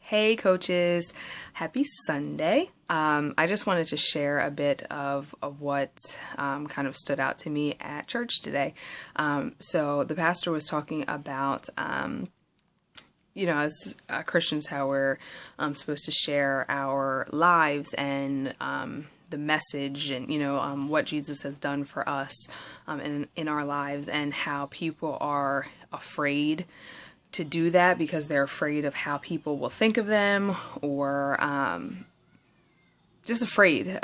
Hey coaches, happy Sunday. I just wanted to share a bit of what kind of stood out to me at church today. So the pastor was talking about, as Christians, how we're supposed to share our lives and the message and, what Jesus has done for us in our lives, and how people are afraid to do that because they're afraid of how people will think of them, or just afraid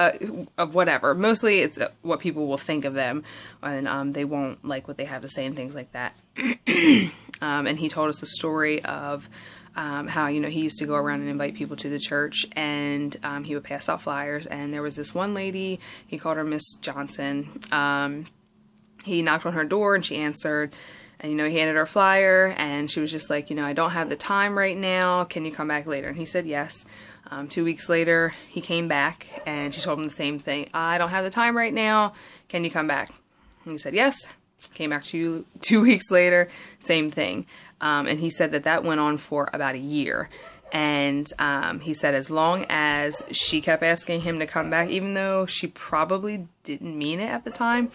of whatever. Mostly it's what people will think of them, and they won't like what they have to say and things like that. And he told us a story of how, he used to go around and invite people to the church, and he would pass out flyers, and there was this one lady, he called her Miss Johnson. He knocked on her door and she answered. And, he handed her a flyer, and she was just like, I don't have the time right now. Can you come back later? And he said yes. 2 weeks later, he came back, and she told him the same thing. I don't have the time right now. Can you come back? And he said yes. Came back 2 weeks later, same thing. And he said that went on for about a year. And he said as long as she kept asking him to come back, even though she probably didn't mean it at the time,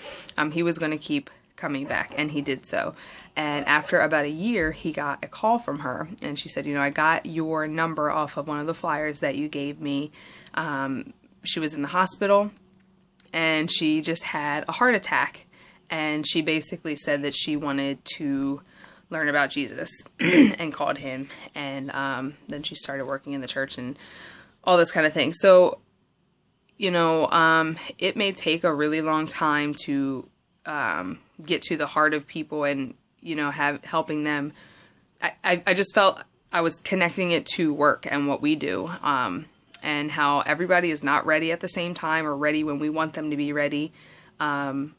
he was going to keep coming back, and he did so. And after about a year, he got a call from her, and she said, I got your number off of one of the flyers that you gave me. She was in the hospital, and she just had a heart attack, and she basically said that she wanted to learn about Jesus and called him, and then she started working in the church and all this kind of thing. So, it may take a really long time to get to the heart of people and, helping them. I just felt I was connecting it to work and what we do, and how everybody is not ready at the same time, or ready when we want them to be ready. And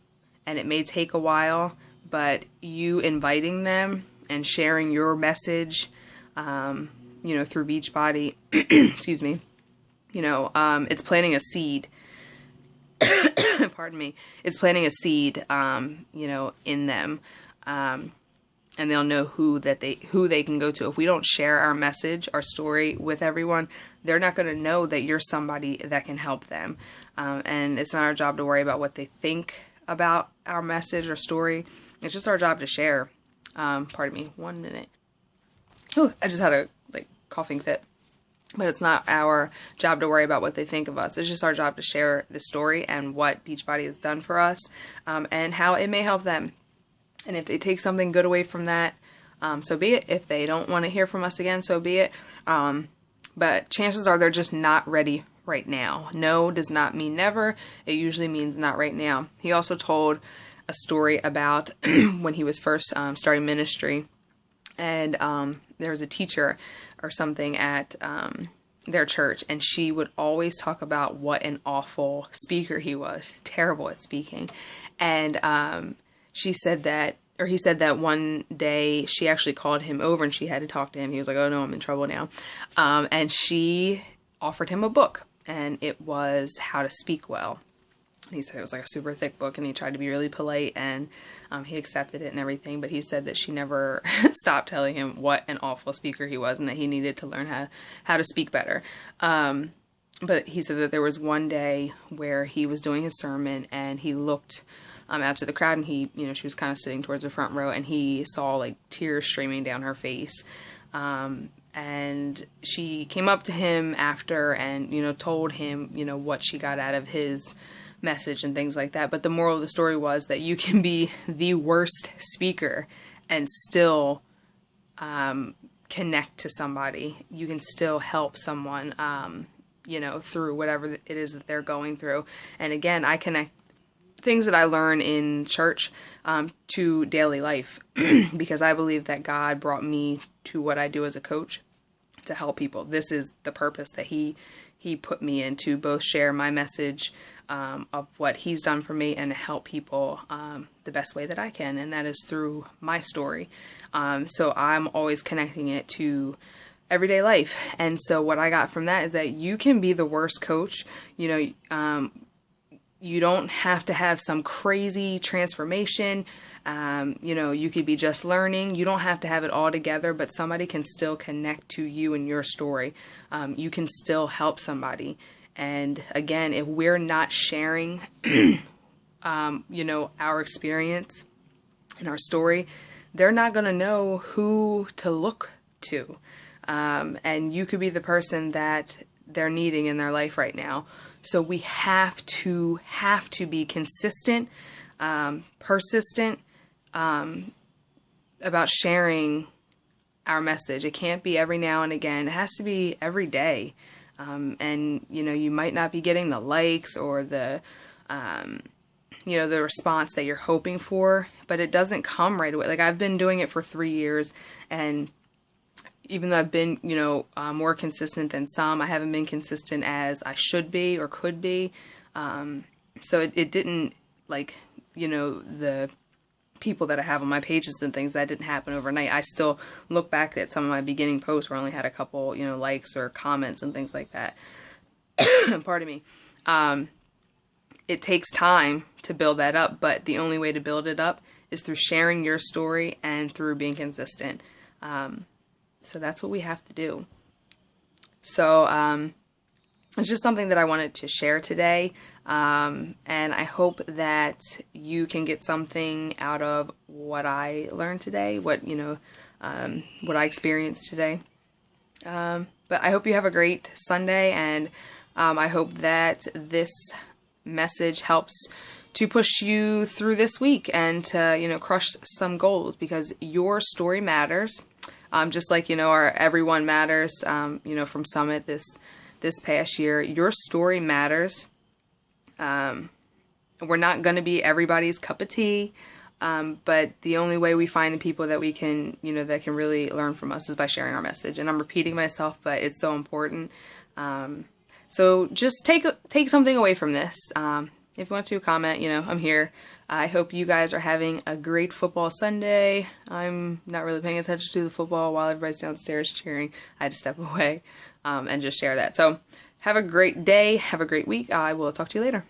it may take a while, but you inviting them and sharing your message, through Beachbody, excuse me, it's planting a seed. Pardon me, is planting a seed, in them, and they'll know who they can go to. If we don't share our message, our story with everyone, they're not going to know that you're somebody that can help them. And it's not our job to worry about what they think about our message or story. It's just our job to share. Pardon me, 1 minute. Oh, I just had a coughing fit. But it's not our job to worry about what they think of us. It's just our job to share the story and what Beachbody has done for us, and how it may help them. And if they take something good away from that, so be it. If they don't want to hear from us again, so be it. But chances are they're just not ready right now. No does not mean never. It usually means not right now. He also told a story about when he was first starting ministry, and there was a teacher or something at their church, and she would always talk about what an awful speaker he was, terrible at speaking. And he said that one day she actually called him over and she had to talk to him. He was like, oh no, I'm in trouble now. And she offered him a book, and it was How to Speak Well. He said it was like a super thick book, and he tried to be really polite, and he accepted it and everything, but he said that she never stopped telling him what an awful speaker he was, and that he needed to learn how to speak better. But he said that there was one day where he was doing his sermon, and he looked out to the crowd, and she was kind of sitting towards the front row, and he saw tears streaming down her face. And she came up to him after and, told him, what she got out of his message and things like that. But the moral of the story was that you can be the worst speaker and still connect to somebody. You can still help someone, through whatever it is that they're going through. And again, I connect things that I learn in church to daily life because I believe that God brought me to what I do as a coach to help people. This is the purpose that he put me in, to both share my message of what he's done for me and to help people the best way that I can, and that is through my story. So I'm always connecting it to everyday life. And so what I got from that is that you can be the worst coach. You don't have to have some crazy transformation. You know, you could be just learning. You don't have to have it all together, but somebody can still connect to you and your story. You can still help somebody. And again, if we're not sharing, you know, our experience and our story, they're not going to know who to look to. And you could be the person that they're needing in their life right now. So we have to be consistent, persistent, about sharing our message. It can't be every now and again. It has to be every day. And, you know, you might not be getting the likes or the, you know, the response that you're hoping for, but it doesn't come right away. Like, I've been doing it for 3 years, and even though I've been, you know, more consistent than some, I haven't been consistent as I should be or could be. So it didn't, like, you know, the people that I have on my pages and things, that didn't happen overnight. I still look back at some of my beginning posts where I only had a couple, you know, likes or comments and things like that. Pardon me. It takes time to build that up, but the only way to build it up is through sharing your story and through being consistent. So that's what we have to do. So it's just something that I wanted to share today. And I hope that you can get something out of what I learned today, what I experienced today. But I hope you have a great Sunday, and I hope that this message helps to push you through this week and to, you know, crush some goals, because your story matters. Just like, you know, our Everyone Matters, you know, from Summit this past year, your story matters. We're not going to be everybody's cup of tea, but the only way we find the people that we can, you know, that can really learn from us is by sharing our message. And I'm repeating myself, but it's so important. So just take something away from this. If you want to comment, you know, I'm here. I hope you guys are having a great football Sunday. I'm not really paying attention to the football while everybody's downstairs cheering. I had to step away and just share that. So have a great day. Have a great week. I will talk to you later.